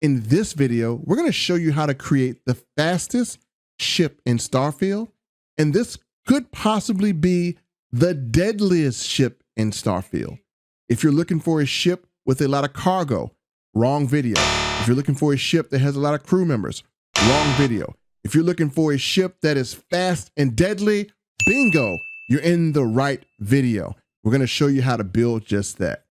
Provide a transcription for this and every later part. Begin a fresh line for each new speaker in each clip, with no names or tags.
In this video, we're going to show you how to create the fastest ship in Starfield, and this could possibly be the deadliest ship in Starfield. If you're looking for a ship with a lot of cargo, wrong video. If you're looking for a ship that has a lot of crew members, wrong video. If you're looking for a ship that is fast and deadly, bingo, you're in the right video. We're going to show you how to build just that.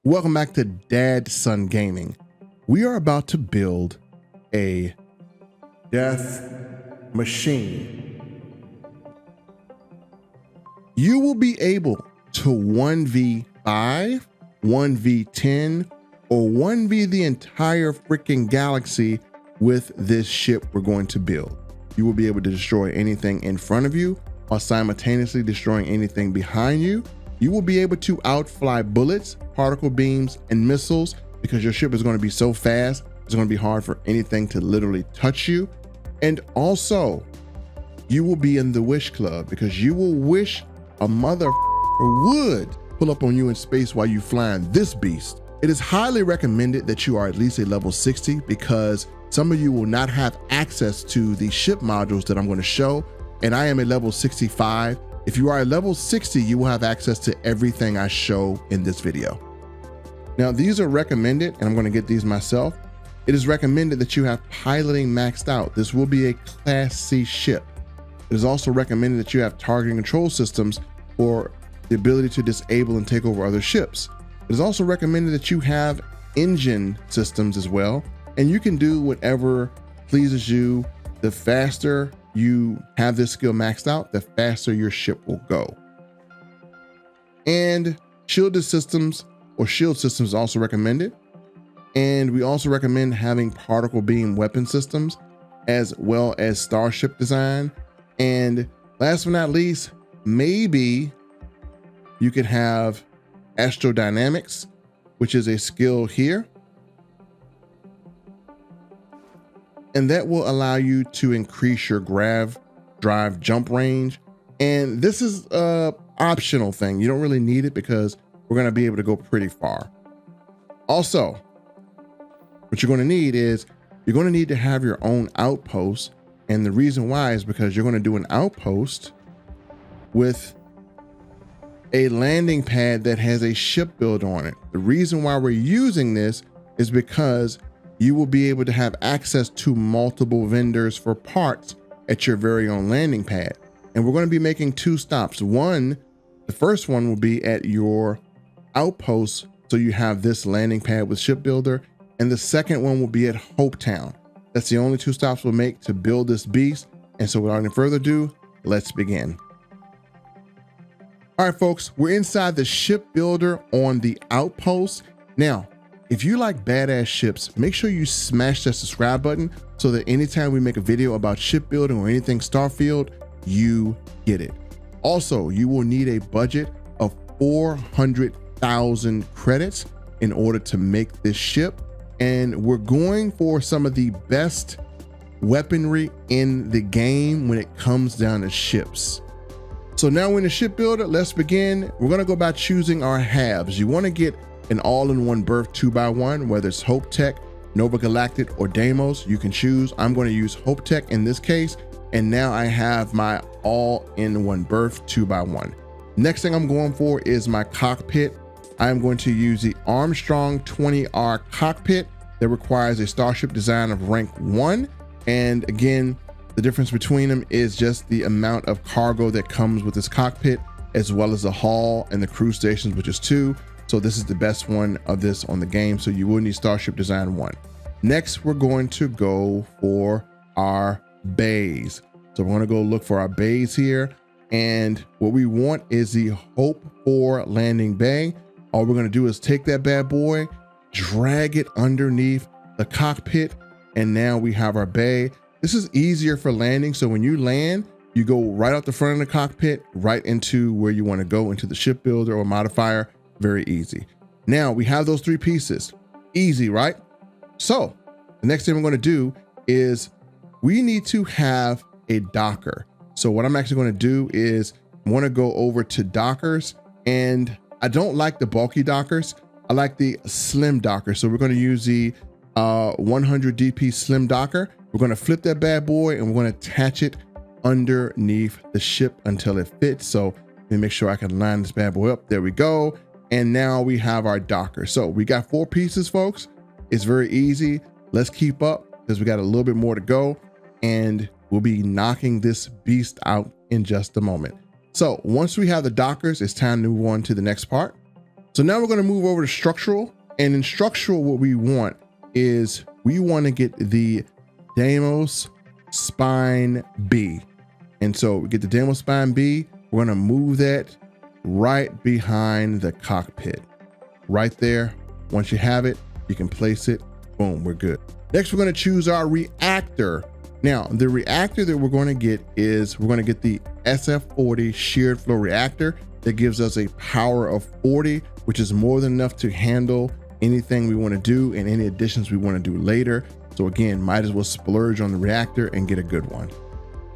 Welcome back to Dad Son Gaming. We are about to build a death machine. You will be able to 1v5, 1v10, or 1v the entire freaking galaxy with this ship we're going to build. You will be able to destroy anything in front of you while simultaneously destroying anything behind you. You will be able to outfly bullets, particle beams, and missiles because your ship is going to be so fast, it's going to be hard for anything to literally touch you. And also, you will be in the wish club because you will wish a mother would pull up on you in space while you flying this beast. It is highly recommended that you are at least a level 60 because some of you will not have access to the ship modules that I'm going to show, and I am a level 65. If you are a level 60, you will have access to everything I show in this video. Now, these are recommended, and I'm going to get these myself. It is recommended that you have piloting maxed out. This will be a Class C ship. It is also recommended that you have targeting control systems for the ability to disable and take over other ships. It is also recommended that you have engine systems as well, and you can do whatever pleases you. The faster you have this skill maxed out, the faster your ship will go. And shielded systems or shield systems also recommended. And we also recommend having particle beam weapon systems as well as starship design. And last but not least, maybe you could have astrodynamics, which is a skill here. And that will allow you to increase your grav drive jump range. And this is an optional thing. You don't really need it because we're going to be able to go pretty far. Also, what you're going to need is you're going to need to have your own outpost. And the reason why is because you're going to do an outpost with a landing pad that has a ship build on it. The reason why we're using this is because you will be able to have access to multiple vendors for parts at your very own landing pad. And we're going to be making two stops. The first one will be at your outpost. So you have this landing pad with shipbuilder. And the second one will be at Hopetown. That's the only two stops we'll make to build this beast. And so without any further ado, let's begin. All right, folks, we're inside the shipbuilder on the outpost. Now, if you like badass ships, make sure you smash that subscribe button so that anytime we make a video about shipbuilding or anything Starfield, you get it. Also, you will need a budget of 400,000 credits in order to make this ship. And we're going for some of the best weaponry in the game when it comes down to ships. So now we're in the shipbuilder, let's begin. We're gonna go about choosing our halves. You wanna get an all-in-one berth 2x1, whether it's Hope Tech, Nova Galactic, or Deimos, you can choose. I'm going to use Hope Tech in this case, and now I have my all-in-one berth 2x1. Next thing I'm going for is my cockpit. I'm going to use the Armstrong 20R cockpit that requires a starship design of rank 1. And again, the difference between them is just the amount of cargo that comes with this cockpit, as well as the hull and the crew stations, which is 2. So this is the best one of this on the game. So you will need Starship Design 1. Next, we're going to go for our bays. So we're going to go look for our bays here. And what we want is the Hope 4 landing bay. All we're going to do is take that bad boy, drag it underneath the cockpit. And now we have our bay. This is easier for landing. So when you land, you go right out the front of the cockpit, right into where you want to go, into the shipbuilder or modifier. Very easy. Now we have those 3 pieces. Easy, right? So the next thing we're going to do is we need to have a docker. So what I'm actually going to do is I want to go over to dockers, and I don't like the bulky dockers. I like the slim docker. So we're going to use the 100 DP slim docker. We're going to flip that bad boy and we're going to attach it underneath the ship until it fits. So let me make sure I can line this bad boy up. There we go. And now we have our docker. So we got 4 pieces, folks. It's very easy. Let's keep up because we got a little bit more to go, and we'll be knocking this beast out in just a moment. So once we have the dockers, it's time to move on to the next part. So now we're going to move over to structural, and in structural, what we want is we want to get the Deimos Spine B. And so we get the Deimos Spine B, we're going to move that right behind the cockpit, right there. Once you have it, you can place it. Boom, we're good. Next, we're going to choose our reactor. Now, the reactor that we're going to get is we're going to get the SF40 sheared flow reactor that gives us a power of 40, which is more than enough to handle anything we want to do and any additions we want to do later. So again, might as well splurge on the reactor and get a good one.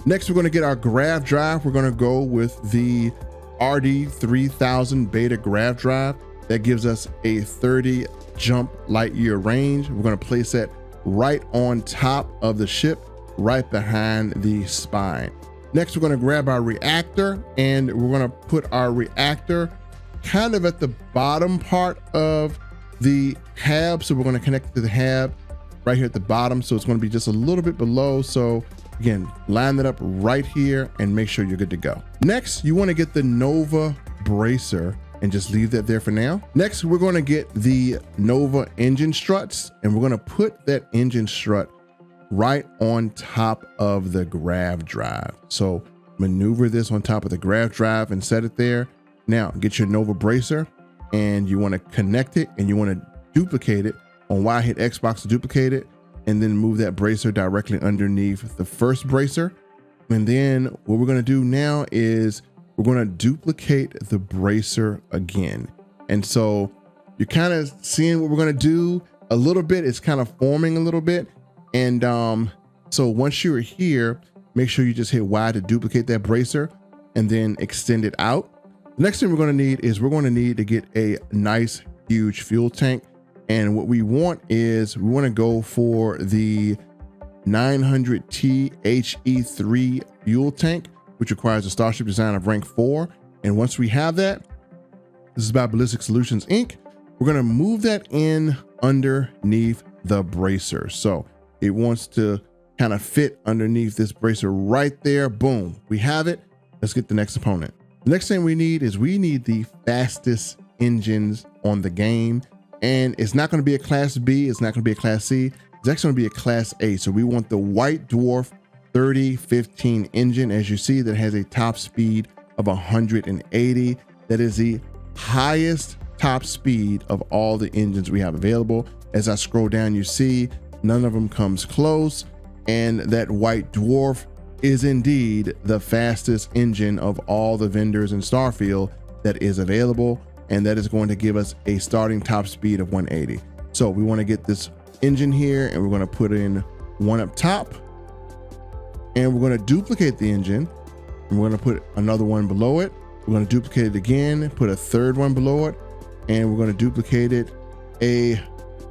Next, we're going to get our grav drive. We're going to go with the RD3000 beta grav drive that gives us a 30 jump light year range. We're going to place that right on top of the ship, right behind the spine. Next, we're going to grab our reactor, and we're going to put our reactor kind of at the bottom part of the hab. So we're going to connect it to the hab right here at the bottom. So it's going to be just a little bit below. So again, line that up right here and make sure you're good to go. Next, you want to get the Nova bracer and just leave that there for now. Next, we're going to get the Nova engine struts, and we're going to put that engine strut right on top of the grav drive. So maneuver this on top of the grav drive and set it there. Now get your Nova bracer, and you want to connect it, and you want to duplicate it on Y, hit Xbox to duplicate it, and then move that bracer directly underneath the first bracer. And then what we're going to do now is we're going to duplicate the bracer again. And so you're kind of seeing what we're going to do a little bit. It's kind of forming a little bit. And so once you're here, make sure you just hit Y to duplicate that bracer and then extend it out. The next thing we're going to need is we're going to need to get a nice, huge fuel tank. And what we want is we want to go for the 900T HE3 fuel tank, which requires a Starship design of rank 4. And once we have that, this is by Ballistic Solutions Inc. We're going to move that in underneath the bracer. So it wants to kind of fit underneath this bracer right there. Boom, we have it. Let's get the next opponent. The next thing we need is we need the fastest engines on the game. And it's not going to be a class B. It's not going to be a class C. It's actually going to be a class A. So we want the White Dwarf 3015 engine, as you see, that has a top speed of 180. That is the highest top speed of all the engines we have available. As I scroll down, you see none of them comes close. And that White Dwarf is indeed the fastest engine of all the vendors in Starfield that is available. And that is going to give us a starting top speed of 180. So we want to get this engine here, and we're going to put in one up top, and we're going to duplicate the engine, and we're going to put another one below it. We're going to duplicate it again, put a third one below it, and we're going to duplicate it a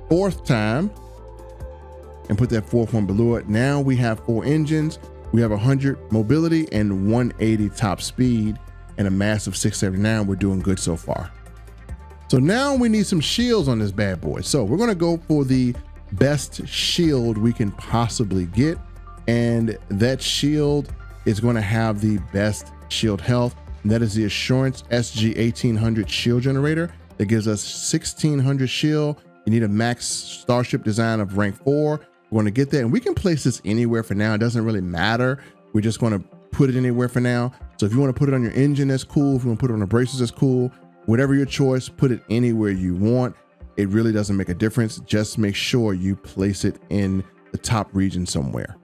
fourth time and put that fourth one below it. Now we have 4 engines. We have 100 mobility and 180 top speed and a mass of 679. We're doing good so far. So now we need some shields on this bad boy. So we're going to go for the best shield we can possibly get. And that shield is going to have the best shield health. And that is the Assurance SG 1800 shield generator that gives us 1600 shield. You need a max Starship design of rank 4. We're going to get that, and we can place this anywhere for now. It doesn't really matter. We're just going to put it anywhere for now. So if you want to put it on your engine, that's cool. If you want to put it on the braces, that's cool. Whatever your choice, put it anywhere you want. It really doesn't make a difference. Just make sure you place it in the top region somewhere.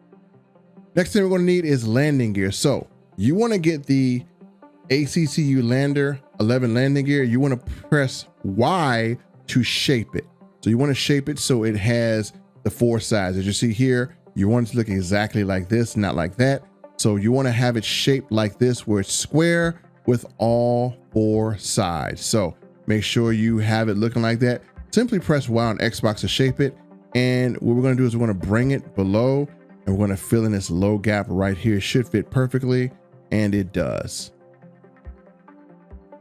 Next thing we're going to need is landing gear. So you want to get the ACCU Lander 11 landing gear. You want to press Y to shape it. So you want to shape it so it has the 4 sides. As you see here, you want it to look exactly like this, not like that. So you want to have it shaped like this, where it's square with all 4 sides. So make sure you have it looking like that. Simply press Y on Xbox to shape it. And what we're going to do is we're going to bring it below, and we're going to fill in this low gap right here. It should fit perfectly, and it does.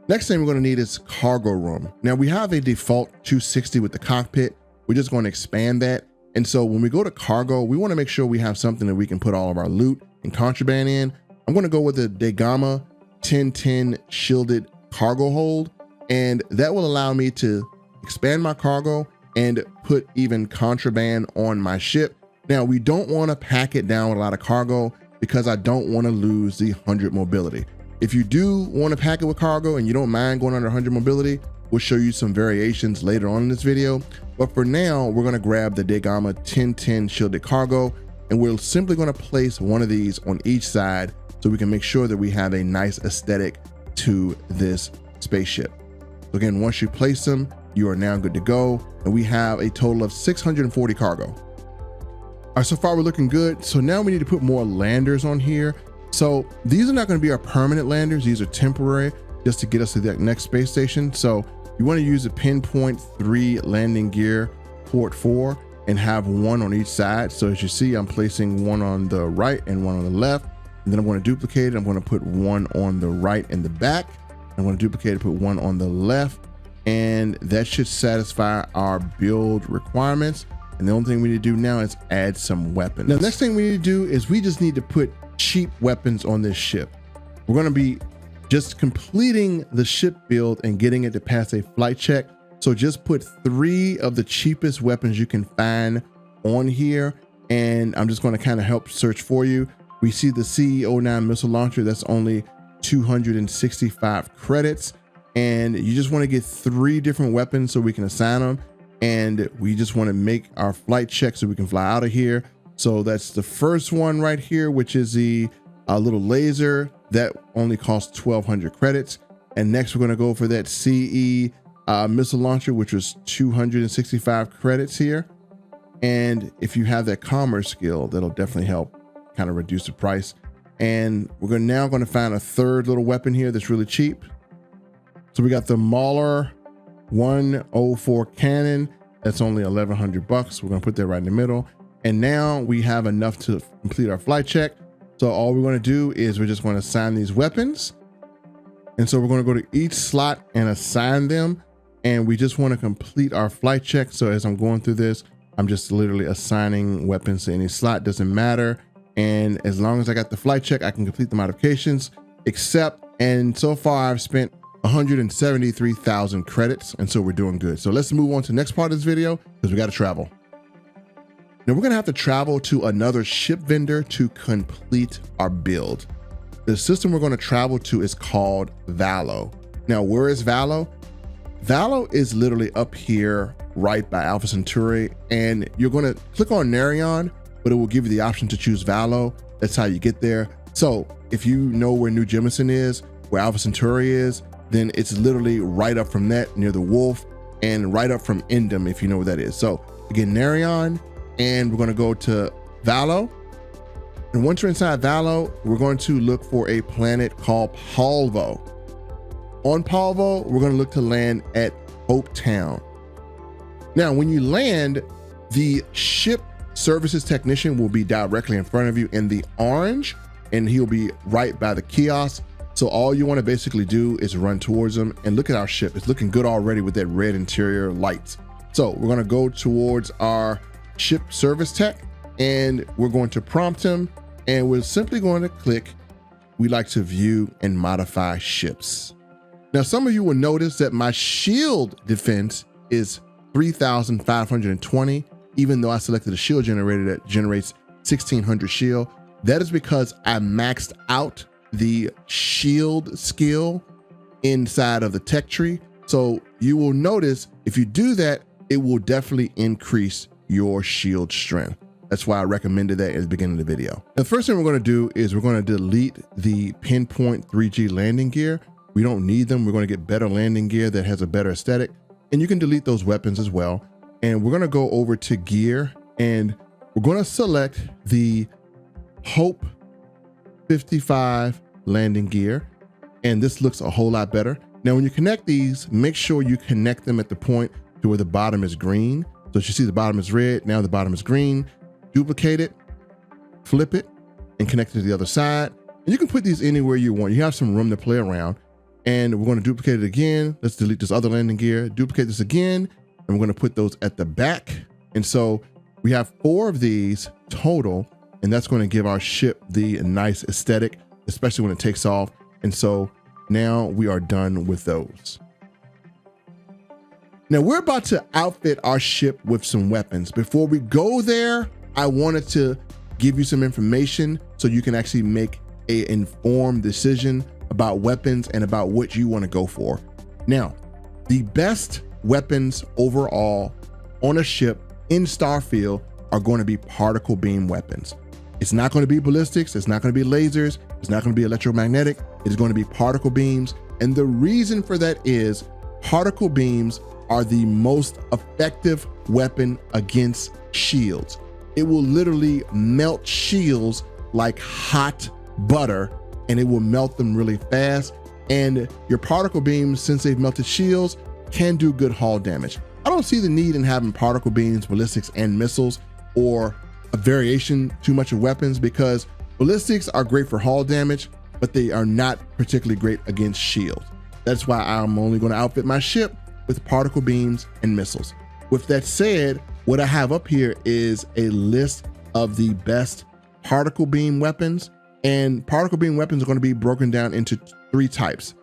Next thing we're going to need is cargo room. Now we have a default 260 with the cockpit. We're just going to expand that. And so when we go to cargo, we want to make sure we have something that we can put all of our loot and contraband in. I'm going to go with the Degama 1010 shielded cargo hold, and that will allow me to expand my cargo and put even contraband on my ship. Now we don't want to pack it down with a lot of cargo because I don't want to lose the 100 mobility. If you do want to pack it with cargo and you don't mind going under 100 mobility, we'll show you some variations later on in this video. But for now, we're going to grab the Degama 1010 shielded cargo, and we're simply going to place one of these on each side so we can make sure that we have a nice aesthetic to this spaceship. So again, once you place them, you are now good to go. And we have a total of 640 cargo. All right, so far we're looking good. So now we need to put more landers on here. So these are not going to be our permanent landers. These are temporary, just to get us to the next space station. So you want to use a pinpoint 3 landing gear port 4 and have one on each side. So as you see, I'm placing one on the right and one on the left. And then I'm going to duplicate it. I'm going to put one on the right and the back. I'm going to duplicate it, put one on the left. And that should satisfy our build requirements. And the only thing we need to do now is add some weapons. Now, the next thing we need to do is we just need to put cheap weapons on this ship. We're going to be just completing the ship build and getting it to pass a flight check. So just put 3 of the cheapest weapons you can find on here. And I'm just going to kind of help search for you. We see the CE-09 missile launcher. That's only 265 credits. And you just want to get 3 different weapons so we can assign them. And we just want to make our flight check so we can fly out of here. So that's the first one right here, which is the little laser that only costs 1,200 credits. And next we're going to go for that CE missile launcher, which was 265 credits here. And if you have that commerce skill, that'll definitely help kind of reduce the price. And we're now going to find a 3rd little weapon here that's really cheap. So we got the Mauler 104 cannon. That's only 1,100 bucks. We're going to put that right in the middle. And now we have enough to complete our flight check. So all we're going to do is we're just going to assign these weapons. And so we're going to go to each slot and assign them. And we just want to complete our flight check. So as I'm going through this, I'm just literally assigning weapons to any slot, doesn't matter. And as long as I got the flight check, I can complete the modifications, except, and so far I've spent 173,000 credits. And so we're doing good. So let's move on to the next part of this video because we got to travel. Now we're going to have to travel to another ship vendor to complete our build. The system we're going to travel to is called Valo. Now, where is Valo? Valo is literally up here right by Alpha Centauri, and you're going to click on Nerion, but it will give you the option to choose Valo. That's how you get there. So if you know where New Jemison is, where Alpha Centauri is, then it's literally right up from that near the Wolf, and right up from Endem, if you know where that is. So again, Nerion, and we're going to go to Valo. And once you're inside Valo, we're going to look for a planet called Palvo. On Palvo, we're going to look to land at Hope Town. Now, when you land, the ship services technician will be directly in front of you in the orange, and he'll be right by the kiosk. So all you want to basically do is run towards him, and look at our ship. It's looking good already with that red interior lights. So we're going to go towards our ship service tech, and we're going to prompt him, and we're simply going to click, we like to view and modify ships. Now, some of you will notice that my shield defense is 3,520, even though I selected a shield generator that generates 1,600 shield. That is because I maxed out the shield skill inside of the tech tree. So you will notice if you do that, it will definitely increase your shield strength. That's why I recommended that at the beginning of the video. The first thing we're going to do is we're going to delete the pinpoint 3G landing gear. We don't need them. We're going to get better landing gear that has a better aesthetic, and you can delete those weapons as well. And we're going to go over to gear, and we're going to select the Hope 55 landing gear, and this looks a whole lot better. Now, when you connect these, make sure you connect them at the point to where the bottom is green. So you see the bottom is red, now the bottom is green. Duplicate it, flip it, and connect it to the other side. And you can put these anywhere you want. You have some room to play around. And we're going to duplicate it again. Let's delete this other landing gear, duplicate this again, and we're going to put those at the back. And so we have 4 of these total, and that's going to give our ship the nice aesthetic, especially when it takes off. And so now we are done with those. Now we're about to outfit our ship with some weapons. Before we go there, I wanted to give you some information so you can actually make an informed decision about weapons and about what you want to go for. Now, the best weapons overall on a ship in Starfield are going to be particle beam weapons. It's not going to be ballistics, it's not going to be lasers, it's not going to be electromagnetic, it's going to be particle beams. And the reason for that is particle beams are the most effective weapon against shields. It will literally melt shields like hot butter, and it will melt them really fast. And your particle beams, since they've melted shields, can do good hull damage. I don't see the need in having particle beams, ballistics, and missiles, or a variation too much of weapons, because ballistics are great for hull damage, but they are not particularly great against shields. That's why I'm only going to outfit my ship with particle beams and missiles. With that said, what I have up here is a list of the best particle beam weapons, and particle beam weapons are going to be broken down into 3 types.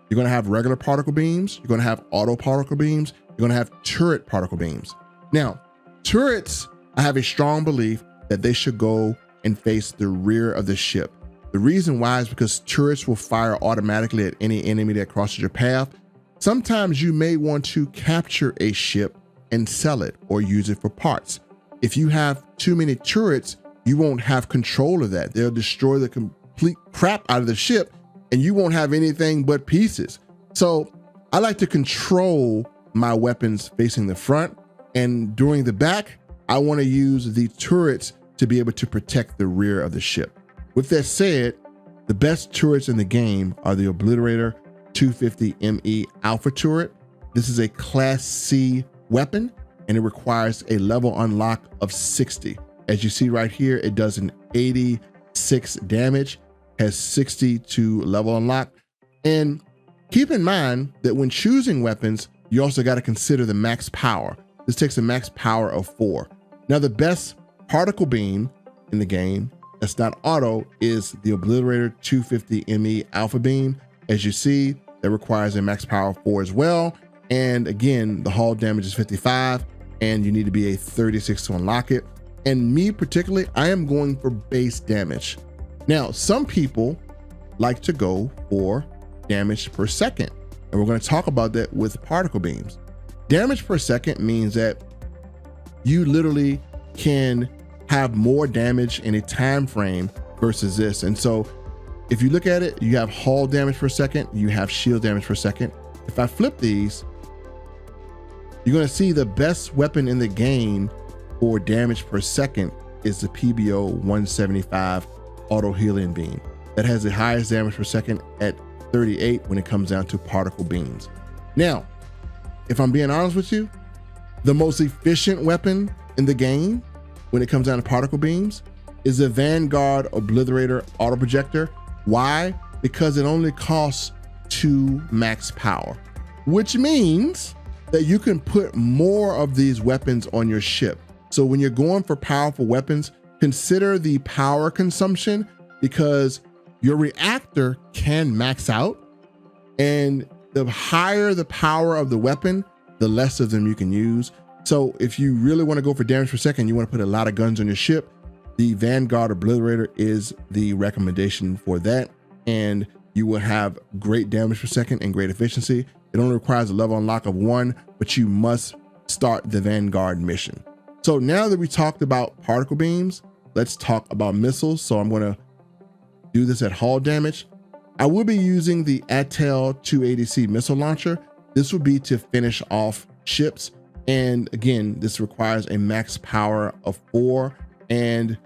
You're going to have regular particle beams, you're going to have auto particle beams, you're going to have turret particle beams. Now, turrets, I have a strong belief that they should go and face the rear of the ship. The reason why is because turrets will fire automatically at any enemy that crosses your path. Sometimes you may want to capture a ship and sell it or use it for parts. If you have too many turrets, you won't have control of that. They'll destroy the complete crap out of the ship, and you won't have anything but pieces. So I like to control my weapons facing the front, and during the back, I want to use the turrets to be able to protect the rear of the ship. With that said, the best turrets in the game are the Obliterator 250 ME Alpha turret. This is a Class C weapon, and it requires a level unlock of 60. As you see right here, it does an 86 damage, has 60 to level unlock. And keep in mind that when choosing weapons, you also got to consider the max power. This takes a max power of 4. Now, the best particle beam in the game that's not auto is the Obliterator 250 ME Alpha beam. As you see, that requires a max power of 4 as well. And again, the hull damage is 55, and you need to be a 36 to unlock it. And me particularly, I am going for base damage. Now, some people like to go for damage per second, and we're going to talk about that with particle beams. Damage per second means that you literally can have more damage in a time frame versus this. And so if you look at it, you have hull damage per second, you have shield damage per second. If I flip these, you're going to see the best weapon in the game for damage per second is the PBO 175 auto healing beam. That has the highest damage per second at 38 when it comes down to particle beams. Now, if I'm being honest with you, the most efficient weapon in the game when it comes down to particle beams is the Vanguard Obliterator auto projector. Why? Because it only costs 2 max power, which means that you can put more of these weapons on your ship. So when you're going for powerful weapons, consider the power consumption, because your reactor can max out, and the higher the power of the weapon, the less of them you can use. So if you really want to go for damage per second, you want to put a lot of guns on your ship, the Vanguard Obliterator is the recommendation for that. And you will have great damage per second and great efficiency. It only requires a level unlock of 1, but you must start the Vanguard mission. So now that we talked about particle beams, let's talk about missiles. So I'm going to do this at hull damage. I will be using the Attel 280C missile launcher. This will be to finish off ships. And again, this requires a max power of 4. And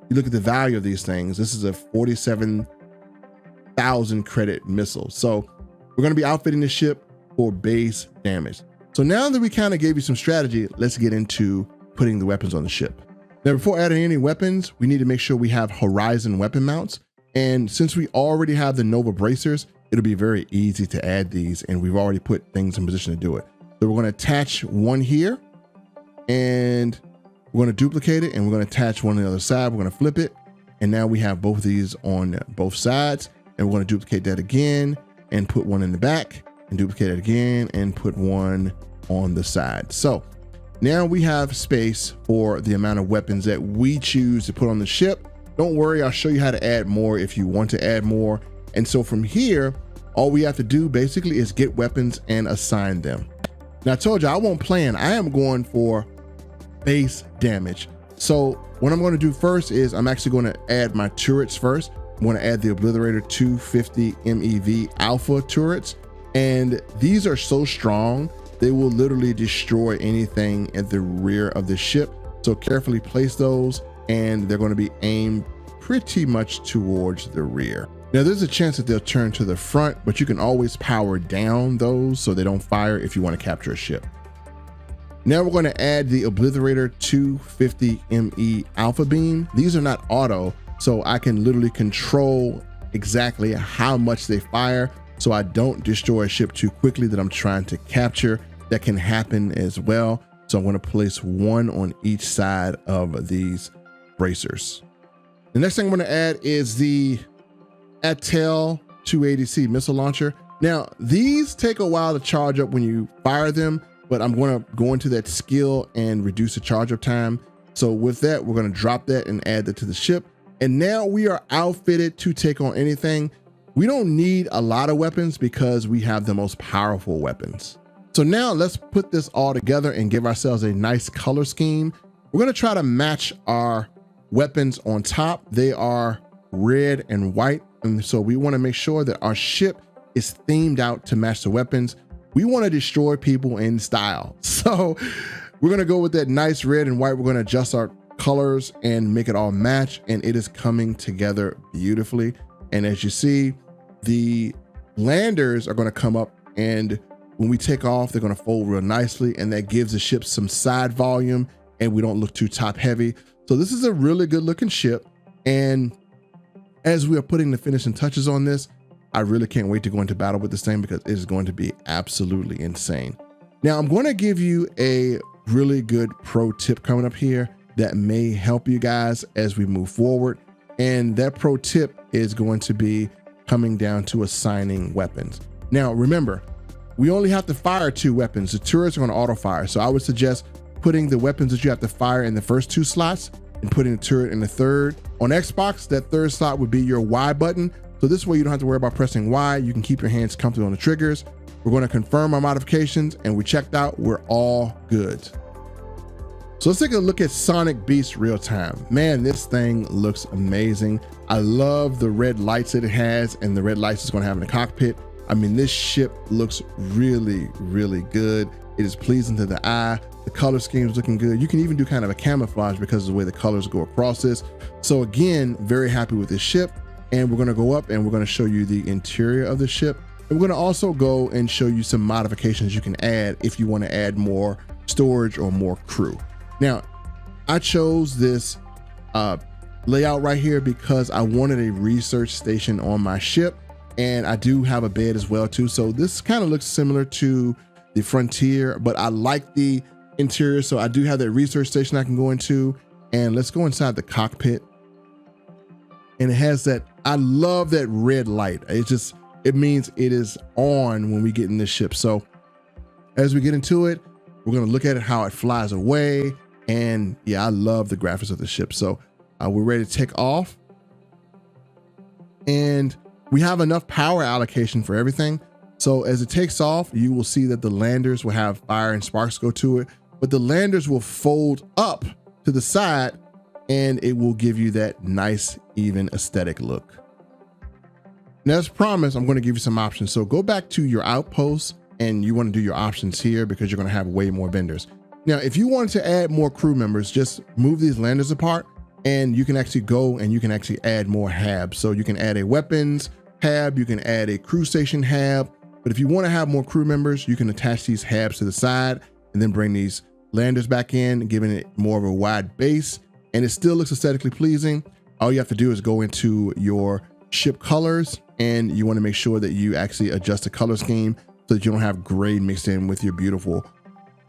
you look at the value of these things, this is a 47,000 credit missile. So we're going to be outfitting the ship for base damage. So now that we kind of gave you some strategy, let's get into putting the weapons on the ship. Now, before adding any weapons, we need to make sure we have horizon weapon mounts. And since we already have the Nova bracers, it'll be very easy to add these, and we've already put things in position to do it. So we're going to attach one here, and we're going to duplicate it, and we're going to attach one on the other side. We're going to flip it, and now we have both of these on both sides, and we're going to duplicate that again and put one in the back, and duplicate it again and put one on the side. So now we have space for the amount of weapons that we choose to put on the ship. Don't worry, I'll show you how to add more if you want to add more. And so from here, all we have to do basically is get weapons and assign them. Now I told you I won't plan. I am going for base damage. So what I'm going to do first is I'm actually going to add my turrets first. I'm going to add the Obliterator 250 MeV Alpha turrets. And these are so strong, they will literally destroy anything at the rear of the ship. So carefully place those, and they're going to be aimed pretty much towards the rear. Now there's a chance that they'll turn to the front, but you can always power down those so they don't fire if you want to capture a ship. Now we're going to add the Obliterator 250 ME Alpha Beam. These are not auto, so I can literally control exactly how much they fire so I don't destroy a ship too quickly that I'm trying to capture. That can happen as well. So I'm going to place one on each side of these bracers. The next thing I'm going to add is the Attel 280C missile launcher. Now, these take a while to charge up when you fire them, but I'm going to go into that skill and reduce the charge up time. So with that, we're going to drop that and add that to the ship. And now we are outfitted to take on anything. We don't need a lot of weapons because we have the most powerful weapons. So now let's put this all together and give ourselves a nice color scheme. We're going to try to match our weapons on top. They are red and white. And so we want to make sure that our ship is themed out to match the weapons. We want to destroy people in style. So we're going to go with that nice red and white. We're going to adjust our colors and make it all match. And it is coming together beautifully. And as you see, the landers are going to come up, and when we take off, they're going to fold real nicely, and that gives the ship some side volume and we don't look too top heavy. So this is a really good looking ship. And as we are putting the finishing touches on this, I really can't wait to go into battle with this thing because it is going to be absolutely insane. Now I'm going to give you a really good pro tip coming up here that may help you guys as we move forward. And that pro tip is going to be coming down to assigning weapons. Now remember, we only have to fire 2 weapons. The turrets are going to auto fire. So I would suggest putting the weapons that you have to fire in the first 2 slots and putting the turret in the third. On Xbox, that third slot would be your Y button. So this way you don't have to worry about pressing Y. You can keep your hands comfortable on the triggers. We're going to confirm our modifications, and we checked out. We're all good. So let's take a look at Sonic Beast real time. Man, this thing looks amazing. I love the red lights that it has and the red lights it's going to have in the cockpit. I mean, this ship looks really, really good. It is pleasing to the eye. The color scheme is looking good. You can even do kind of a camouflage because of the way the colors go across this. So again, very happy with this ship. And we're going to go up and we're going to show you the interior of the ship. And we're going to also go and show you some modifications you can add if you want to add more storage or more crew. Now, I chose this layout right here because I wanted a research station on my ship. And I do have a bed as well too. So this kind of looks similar to the Frontier, but I like the interior. So I do have that research station I can go into, and let's go inside the cockpit. And it has that, I love that red light. It means it is on when we get in this ship. So as we get into it, we're going to look at it, how it flies away. And yeah, I love the graphics of the ship. So we're ready to take off. And we have enough power allocation for everything. So as it takes off, you will see that the landers will have fire and sparks go to it, but the landers will fold up to the side and it will give you that nice, even aesthetic look. Now, as promised, I'm going to give you some options. So go back to your outposts and you want to do your options here because you're going to have way more vendors. Now, if you wanted to add more crew members, just move these landers apart and you can actually go and you can actually add more habs. So you can add a weapons hab, you can add a crew station hab, but if you want to have more crew members, you can attach these habs to the side and then bring these landers back in, giving it more of a wide base, and it still looks aesthetically pleasing. All you have to do is go into your ship colors, and you want to make sure that you actually adjust the color scheme so that you don't have gray mixed in with your beautiful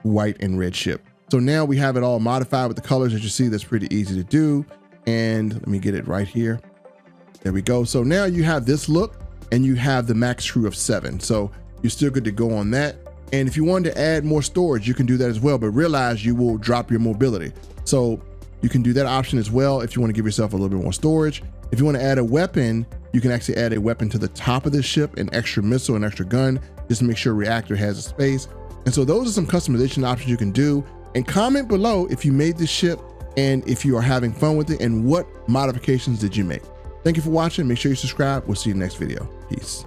white and red ship. So now we have it all modified with the colors. As you see, that's pretty easy to do. And let me get it right here. There we go. So now you have this look, and you have the max crew of 7. So you're still good to go on that. And if you wanted to add more storage, you can do that as well, but realize you will drop your mobility. So you can do that option as well if you want to give yourself a little bit more storage. If you want to add a weapon, you can actually add a weapon to the top of the ship, an extra missile, an extra gun, just to make sure reactor has a space. And so those are some customization options you can do. And comment below if you made this ship and if you are having fun with it and what modifications did you make. Thank you for watching. Make sure you subscribe. We'll see you in the next video. Peace.